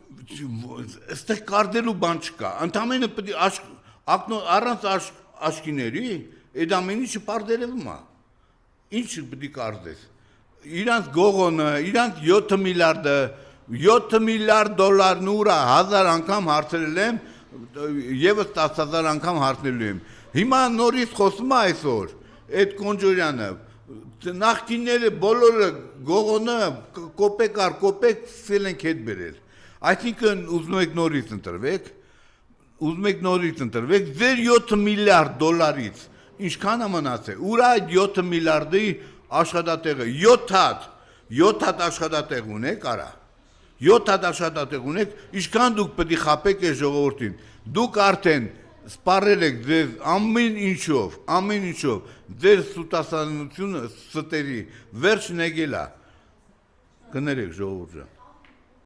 Այստեղ կարդելու բան չկա, ընդամենը պետք է առանց աչքիների, այդ ամեն ինչը պարդերևում է, ինչ պետք է կարդես, իրանց գողոնը, իրանց 7 միլիարդը, 7 միլիարդ դոլարն ուրա 1000 անգամ հարցրել եմ, եվս 10,000 անգամ հարցնելու եմ, հիմա նորից խոսում է այսօր, այդ Կոնջորյանը, նախկինները բոլորը գողոնը կոպեկ առ կոպեկ սկսել ենք հետ բերել, այսինքն ուզում եք նորից ընտրվեք, ձեր 7 միլիարդ դոլարից ինչքան է մնացել, ուրա այդ 7 միլիարդի աշխատատեղը, 7 հատ աշխատատեղ ունեք, արա, 7 հատ աշխատատեղ ունեք, ինչքան դուք պետք է խաբեք այս ժողովրդին, դուք արդեն սպառել եք ձեզ ամեն ինչով, ձեր սուտասանությունը ստերի վերջն եկել է, կներեք ժողովուրդ ջան։